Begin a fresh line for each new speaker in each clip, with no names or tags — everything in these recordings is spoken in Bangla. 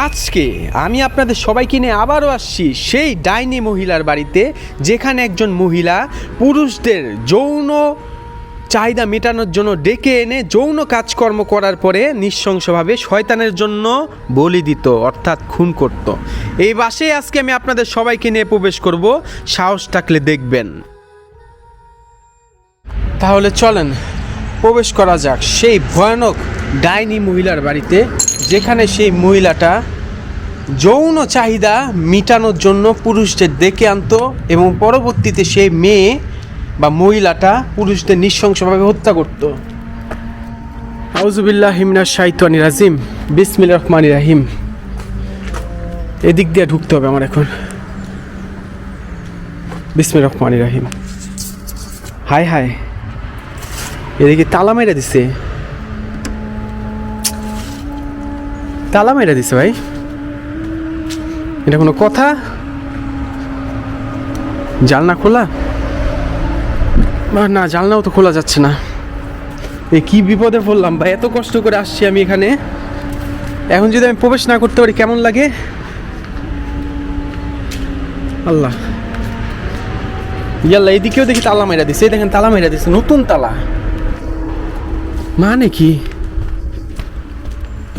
আজকে আমি আপনাদের সবাইকে নিয়ে আবারও আসছি সেই ডাইনি মহিলার বাড়িতে, যেখানে একজন মহিলা পুরুষদের যৌন চাহিদা মেটানোর জন্য ডেকে এনে যৌন কাজকর্ম করার পরে নৃশংসভাবে শয়তানের জন্য বলি দিত, অর্থাৎ খুন করত। এই বাসে আজকে আমি আপনাদের সবাইকে নিয়ে প্রবেশ করব, সাহস থাকলে দেখবেন। তাহলে চলেন প্রবেশ করা যাক সেই ভয়ানক ডাইনি মহিলার বাড়িতে, যেখানে সেই মহিলাটা যৌন চাহিদা মেটানোর জন্য পুরুষদের ডেকে আনতো এবং পরবর্তীতে সেই মেয়ে বা মহিলাটা পুরুষদের নৃশংসভাবে হত্যা করত। আউযুবিল্লাহি মিনাশ শাইতানির রাজিম, বিসমিল্লাহির রহমানির রহিম। এদিক দিয়ে ঢুকতে হবে আমার এখন। বিসমিল্লাহির রহমানির রহিম। হায় হায়, এদিকে তালা মেরে দিছে, তালা মেরে দিছে ভাই, এটা কোনো কথা? জানলা খোলা না, জানলাও তো খোলা যাচ্ছে না। এ কি বিপদে পড়লাম ভাই, এত কষ্ট করে আসছি আমি এখানে, এখন যদি আমি প্রবেশ না করতে পারি কেমন লাগে। আল্লাহ, ইয়াল্লা, এইদিকেও দেখি তালা মেরা দিছে, এই দেখেন তালা মেরা দিছে, নতুন তালা। মানে কি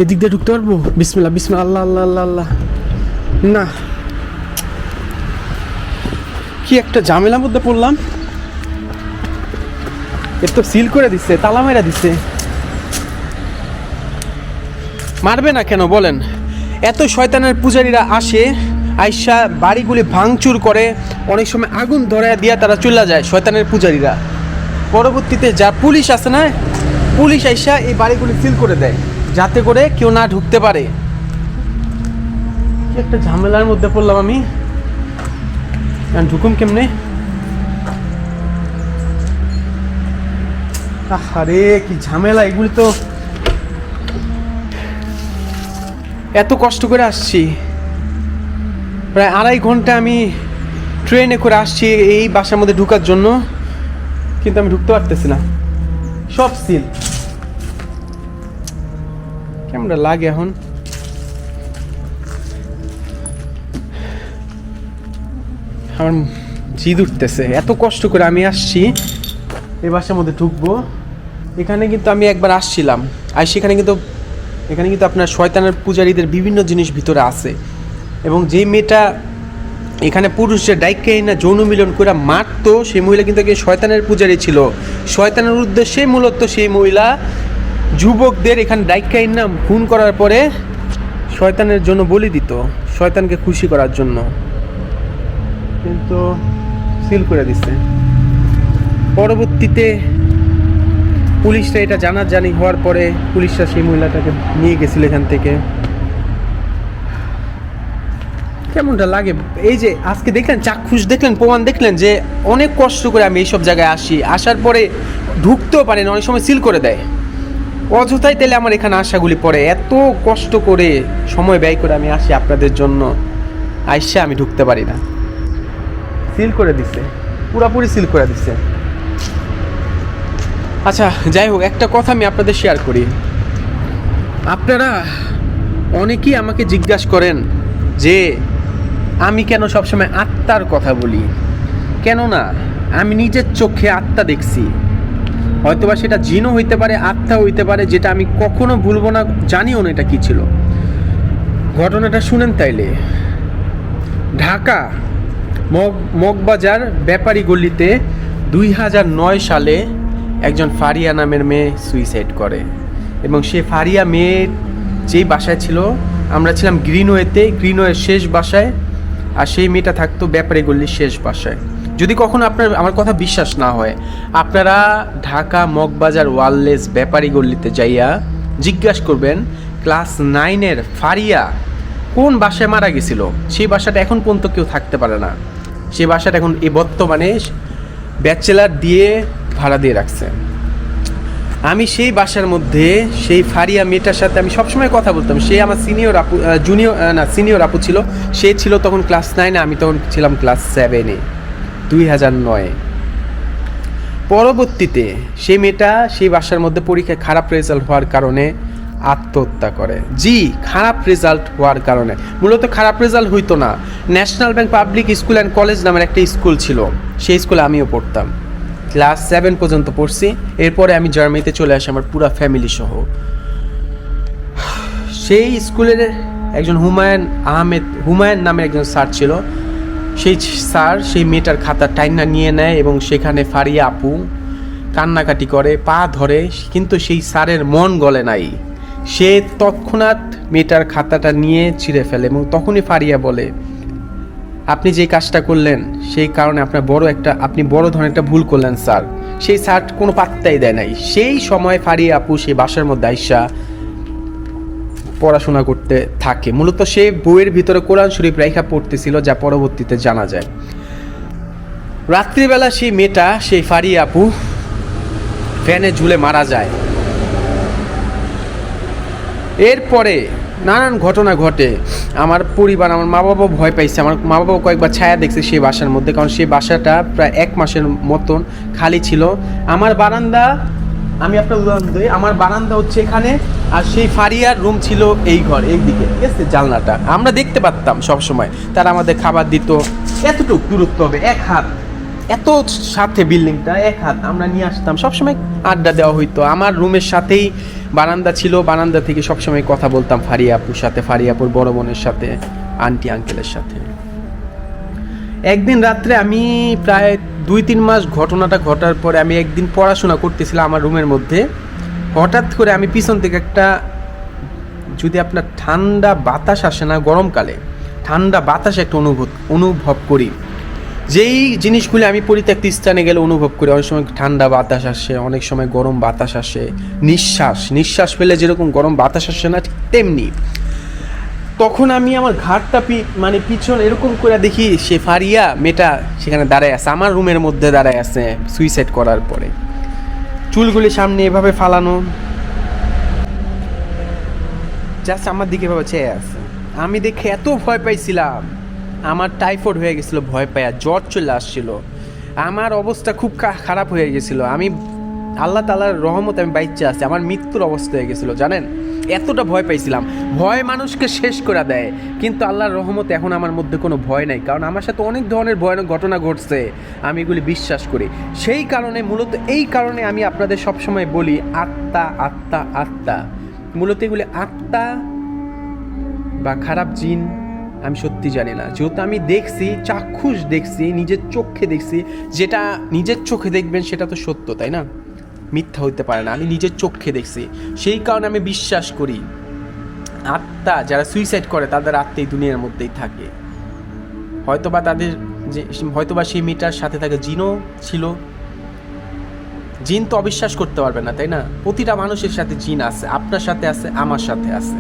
এদিক দিয়ে ঢুকতে পারবো? বিসমিল্লাহ বিসমিল্লাহ, আল্লাহ আল্লাহ আল্লাহ আল্লাহ। না, কি একটা ঝামেলার মধ্যে পড়লাম। এর তো সিল করে দিচ্ছে, তালা মেরা দিচ্ছে। মারবে না কেন বলেন? এত শয়তানের পূজারীরা আসে, আইসা বাড়িগুলি ভাঙচুর করে, অনেক সময় আগুন ধরে দিয়া তারা চলে যায় শয়তানের পূজারীরা। পরবর্তীতে যা পুলিশ আছে না, পুলিশ আইসা এই বাড়িগুলি সিল করে দেয় যাতে করে কেউ না ঢুকতে পারে। কি একটা ঝামেলার মধ্যে পড়লাম আমি, ঢুকুম কেমনে? আরে কি ঝামেলা এগুলি, তো এত কষ্ট করে আসছি, প্রায় 2.5 ঘন্টা আমি ট্রেনে করে আসছি এই বাসার মধ্যে ঢুকার জন্য, কিন্তু আমি ঢুকতে পারতেছি না, সব সিল। কেমন লাগে এখন? আমার জিদ উঠতেছে, এত কষ্ট করে আমি আসছি এই বাসার মধ্যে ঢুকবো। এখানে কিন্তু আমি একবার আসছিলাম, আর সেখানে কিন্তু এখানে কিন্তু আপনার শয়তানের পূজারীদের বিভিন্ন জিনিস ভিতরে আছে। এবং যেই মেয়েটা এখানে পুরুষের ডাইকে না যৌন মিলন করে মারতো, সেই মহিলা কিন্তু শয়তানের পূজারী ছিল। শয়তানের উদ্দেশ্যে মূলত সেই মহিলা যুবকদের এখানে ডাইকে না খুন করার পরে শয়তানের জন্য বলি দিত, শয়তানকে খুশি করার জন্য, কিন্তু সিল করে দিছে। পরবর্তীতে পুলিশরা এটা জানাজানি হওয়ার পরে পুলিশরা সেই মহিলাটাকে নিয়ে গেছিল এখান থেকে। কেমনটা লাগে এই যে আজকে দেখলেন, চাক্ষুষ দেখলেন, প্রমাণ দেখলেন যে অনেক কষ্ট করে আমি এইসব জায়গায় আসি, আসার পরে ঢুকতেও পারি না, অনেক সময় সিল করে দেয়। অযথাই তাহলে আমার এখানে আশাগুলি পড়ে, এত কষ্ট করে সময় ব্যয় করে আমি আসি আপনাদের জন্য, আইসা আমি ঢুকতে পারি না, সিল করে দিছে, পুরাপুরি সিল করে দিছে। আচ্ছা যাই হোক, একটা কথা আমি আপনাদের শেয়ার করি। আপনারা অনেকেই আমাকে জিজ্ঞাসা করেন যে আমি কেন সবসময় আত্মার কথা বলি। কেন না, আমি নিজের চোখে আত্মা দেখছি, হয়তোবা সেটা জিনও হইতে পারে, আত্মা হইতে পারে, যেটা আমি কখনো ভুলবো না, জানিও না এটা কী ছিল। ঘটনাটা শুনেন তাইলে। ঢাকা মগবাজার ব্যাপারী গলিতে 2009 সালে একজন ফারিয়া নামের মেয়ে সুইসাইড করে, এবং সে ফারিয়া মেয়ে যেই বাসায় ছিল, আমরা ছিলাম গ্রিনওয়ের শেষ বাসায়, আর সেই মেয়েটা থাকতো ব্যাপারী গলির শেষ বাসায়। যদি কখনো আপনার আমার কথা বিশ্বাস না হয়, আপনারা ঢাকা মগবাজার ওয়ারলেস ব্যাপারী গলিতে যাইয়া জিজ্ঞাসা করবেন ক্লাস 9-এর ফারিয়া কোন বাসায় মারা গেছিল। সেই বাসাটা এখন পর্যন্ত কেউ থাকতে পারে না, সেই বাসাটা এখন এই বর্তমানে ব্যাচেলার দিয়ে ভাড়া দিয়ে রাখছে। আমি সেই বাসার মধ্যে সেই ফারিয়া মেয়েটার সাথে আমি সবসময় কথা বলতাম। সে আমার সিনিয়র আপু ছিল, সে ছিল তখন ক্লাস 9-এ, আমি তখন ছিলাম ক্লাস 7-এ, 2009-এ। পরবর্তীতে সেই মেয়েটা সেই বাসার মধ্যে পরীক্ষায় খারাপ রেজাল্ট হওয়ার কারণে আত্মহত্যা করে। জি, খারাপ রেজাল্ট হওয়ার কারণে। মূলত খারাপ রেজাল্ট হইতো না, national bank public school and college নামের একটা স্কুল ছিল, সেই স্কুলে আমিও পড়তাম, ক্লাস 7 পর্যন্ত পড়ছি। এরপরে আমি জার্মানিতে চলে আসি আমার পুরো ফ্যামিলি সহ। সেই স্কুলের একজন হুমায়ুন নামের একজন স্যার ছিল। সেই স্যার সেই মেয়েটার খাতা টাইনা নিয়ে নেয় এবং সেখানে ফারিয়া আপু কান্নাকাটি করে, পা ধরে, কিন্তু সেই স্যারের মন গলে নাই। সে তৎক্ষণাৎ মেয়েটার খাতাটা নিয়ে ছিঁড়ে ফেলে এবং তখনই ফারিয়া বলে, আপনি যে কাজটা করলেন সেই কারণে আপনি বড় ধরনের একটা ভুল করলেন স্যার। সেই স্যার কোনো পাত্তাই দেয় নাই। সেই সময় ফারিয়া আপু সেই বাসার মধ্যে আইসা পড়াশোনা করতে থাকে। মূলত সে বইয়ের ভিতরে কোরআন শরীফ রাইখা পড়তেছিল, যা পরবর্তীতে জানা যায়। রাত্রিবেলা সেই মেয়েটা, সেই ফারিয়া আপু ফ্যানে ঝুলে মারা যায়। এরপরে নানান ঘটনা ঘটে। আমার পরিবার, আমার মা বাবা ভয় পাইছে। আমার মা বাবা কয়েকবার ছায়া দেখছে সেই বাসার মধ্যে, কারণ সেই বাসাটা প্রায় 1 মাসের মতন খালি ছিল। আমার বারান্দা, আমি আপনার উদাহরণ দিই, আমার বারান্দা হচ্ছে এখানে, আর সেই ফারিয়ার রুম ছিল এই ঘর, এই দিকে, ঠিক আছে, জানলাটা আমরা দেখতে পারতাম সব সময়। তারা আমাদের খাবার দিত, এতটুকু দূরত্ব হবে 1 হাত, এত সাথে বিল্ডিংটা 1 হাত, আমরা নিয়ে আসতাম, সবসময় আড্ডা দেওয়া হইতো। আমার রুমের সাথেই বারান্দা ছিল, বারান্দা থেকে সবসময় কথা বলতাম ফারিয়া আপুর সাথে, ফারিয়া আপুর বড় বোনের সাথে, আন্টি আঙ্কেলের সাথে। একদিন রাত্রে আমি প্রায় 2-3 মাস ঘটনাটা ঘটার পরে আমি একদিন পড়াশোনা করতেছিলাম আমার রুমের মধ্যে। হঠাৎ করে আমি পিছন থেকে একটা, যদি আপনার ঠান্ডা বাতাস আসে না, গরমকালে ঠান্ডা বাতাস একটা অনুভব করি। যেই জিনিসগুলি আমি পরিত্যক্ত স্থানে গেলে অনুভব করি, অনেক সময় ঠান্ডা বাতাস আসে, অনেক সময় গরম বাতাস আসে, নিঃশ্বাস ফেলে যেরকম গরম বাতাস আসে না, ঠিক তেমনি। তখন আমি আমার ঘাটটা পিছন এরকম করে দেখি সে ফারিয়া মেয়েটা সেখানে দাঁড়ায় আছে, আমার রুমের মধ্যে দাঁড়ায় আছে সুইসাইড করার পরে, চুলগুলি সামনে এভাবে ফালানো, জাস্ট আমার দিকে এভাবে চেয়ে আছে। আমি দেখে এত ভয় পাইছিলাম, আমার টাইফয়েড হয়ে গেছিলো ভয় পাইয়া, জ্বর চলে আসছিল, আমার অবস্থা খুব খারাপ হয়ে গেছিলো। আমি আল্লাহ তাআলার রহমতে আমি বাইচ্চা আছি, আমার মৃত্যুর অবস্থা হয়ে গেছিলো জানেন, এতটা ভয় পাইছিলাম। ভয় মানুষকে শেষ করে দেয়, কিন্তু আল্লাহর রহমতে এখন আমার মধ্যে কোনো ভয় নাই, কারণ আমার সাথে অনেক ধরনের ভয়ানক ঘটনা ঘটছে, আমি এগুলি বিশ্বাস করি। সেই কারণে, মূলত এই কারণে আমি আপনাদের সবসময় বলি আত্মা আত্মা আত্মা। মূলত এগুলি আত্মা বা খারাপ জিন আমি সত্যি জানি না, যেহেতু আমি দেখছি, চাক্ষুষ দেখছি, নিজের চোখে দেখছি। যেটা নিজের চোখে দেখবেন সেটা তো সত্য, তাই না, মিথ্যা হইতে পারে না। আমি নিজের চোখে দেখছি, সেই কারণে আমি বিশ্বাস করি আত্মা যারা সুইসাইড করে তাদের আত্মা এই দুনিয়ার মধ্যেই থাকে। হয়তোবা সেই মেয়েটার সাথে থাকে জিনও ছিল। জিন তো অবিশ্বাস করতে পারবে না, তাই না? প্রতিটা মানুষের সাথে জিন আছে, আপনার সাথে আছে, আমার সাথে আছে।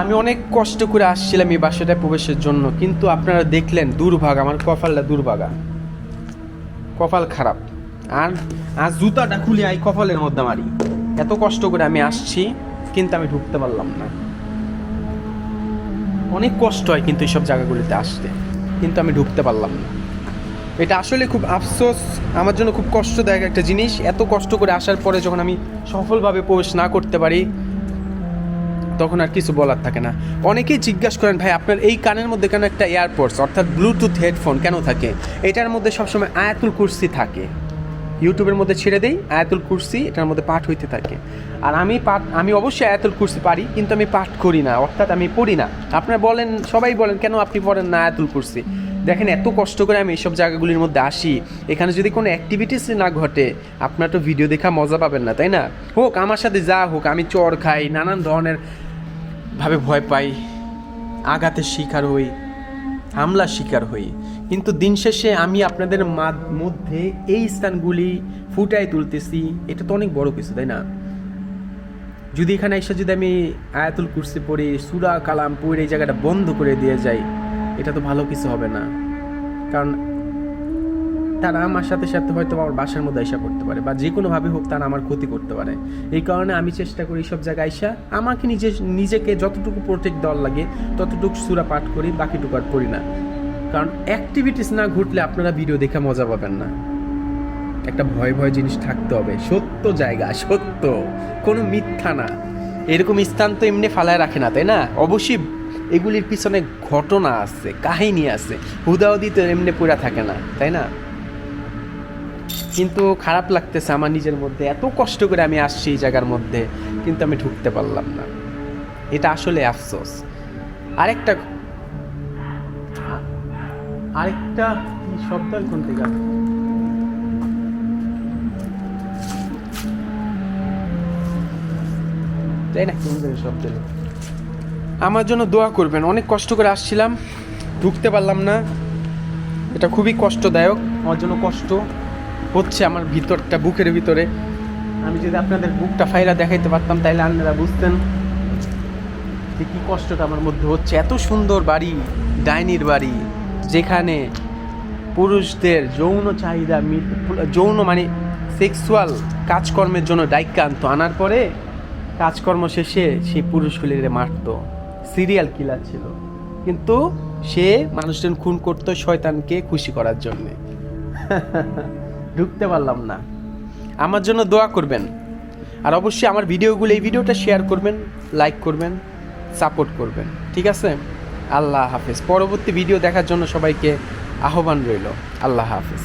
আমি অনেক কষ্ট করে আসছিলাম এই বাসাটায় প্রবেশের জন্য, কিন্তু আপনারা দেখলেন দুর্ভাগা, আমার কপালটা দুর্ভাগা, কপাল খারাপ। আর জুতাটা খুলে এই কপালের মধ্যে মারি, এত কষ্ট করে আমি আসছি কিন্তু আমি ঢুকতে পারলাম না। অনেক কষ্ট হয় কিন্তু এইসব জায়গাগুলিতে আসতে, কিন্তু আমি ঢুকতে পারলাম না। এটা আসলে খুব আফসোস, আমার জন্য খুব কষ্টদায়ক একটা জিনিস। এত কষ্ট করে আসার পরে যখন আমি সফলভাবে প্রবেশ না করতে পারি, তখন আর কিছু বলার থাকে না। অনেকেই জিজ্ঞাসা করেন, ভাই আপনার এই কানের মধ্যে কেন একটা এয়ারপডস অর্থাৎ ব্লুটুথ হেডফোন কেন থাকে? এটার মধ্যে সবসময় আয়াতুল কুরসি থাকে। ইউটিউবের মধ্যে ছেড়ে দেই, আয়াতুল কুরসি এটার মধ্যে পাঠ হইতে থাকে। আর আমি অবশ্যই আয়াতুল কুরসি পারি, কিন্তু আমি পাঠ করি না, অর্থাৎ আমি পড়ি না। আপনারা বলেন, সবাই বলেন কেন আপনি পড়েন না আয়াতুল কুরসি? দেখেন, এত কষ্ট করে আমি এইসব জায়গাগুলির মধ্যে আসি, এখানে যদি কোনো অ্যাক্টিভিটিস না ঘটে, আপনার তো ভিডিও দেখা মজা পাবেন না, তাই না? হোক আমার সাথে যা হোক, আমি চর খাই, নানান ধরনের ভাবে ভয় পাই, আঘাতের শিকার হই, হামলার শিকার হই, কিন্তু দিন শেষে আমি আপনাদের মধ্যে এই স্থানগুলি ফুটাই তুলতেছি, এটা তো অনেক বড় কিছু, তাই না? যদি এখানে এসে যদি আমি আয়াতুল কুরসি পড়ি, সূরা কালাম পড়ে এই জায়গাটা বন্ধ করে দিয়ে যাই, এটা তো ভালো কিছু হবে না। কারণ তারা আমার সাথে সাথে হয়তো আমার বাসার মধ্যে আইসা করতে পারে, বা যে কোনোভাবে হোক তারা আমার ক্ষতি করতে পারে। এই কারণে আমি চেষ্টা করি এইসব জায়গায় আইসা আমাকে নিজেকে যতটুকু প্রোটেক্ট দেওয়ার লাগে ততটুকু সূরা পাঠ করি, বাকিটুকু আর পড়ি না। কারণ অ্যাক্টিভিটিস না ঘটলে আপনারা ভিডিও দেখে মজা পাবেন না, একটা ভয় ভয় জিনিস থাকতে হবে। সত্য জায়গা, সত্য, কোনো মিথ্যা না। এরকম স্থান তো এমনি ফালায় রাখে না, তাই না? অবশ্যই এগুলির পিছনে ঘটনা আছে, কাহিনী আছে, হুদাহুদি তো এমনি পড়া থাকে না, তাই না? কিন্তু খারাপ লাগতেছে আমার নিজের মধ্যে, এত কষ্ট করে আমি আসছি এই জায়গার মধ্যে, কিন্তু আমি ঢুকতে পারলাম না। এটা আসলে আফসোস। আরেকটা আরেকটা কি শব্দ কোন থেকে? তাই না, কোন থেকে শব্দ? আমার জন্য দোয়া করবেন। অনেক কষ্ট করে আসছিলাম, ঢুকতে পারলাম না। এটা খুবই কষ্টদায়ক, আমার জন্য কষ্ট হচ্ছে আমার ভিতরটা, বুকের ভিতরে। আমি যদি আপনাদের বুকটা ফাইরা দেখাইতে পারতাম তাইলে আপনারা বুঝতেন যে কী কষ্টটা আমার মধ্যে হচ্ছে। এত সুন্দর বাড়ি, ডাইনির বাড়ি, যেখানে পুরুষদের যৌন চাহিদা, যৌন মানে সেক্সুয়াল কাজকর্মের জন্য ডাইকা আনতো, আনার পরে কাজকর্ম শেষে সেই পুরুষগুলিরে মারতো। সিরিয়াল কিলার ছিল, কিন্তু সে মানুষজন খুন করতো শয়তানকে খুশি করার জন্যে। ঢুকতে পারলাম না। আমার জন্য দোয়া করবেন, আর অবশ্যই আমার ভিডিওগুলো, এই ভিডিওটা শেয়ার করবেন, লাইক করবেন, সাপোর্ট করবেন, ঠিক আছে? আল্লাহ হাফেজ। পরবর্তী ভিডিও দেখার জন্য সবাইকে আহ্বান রইল। আল্লাহ হাফেজ।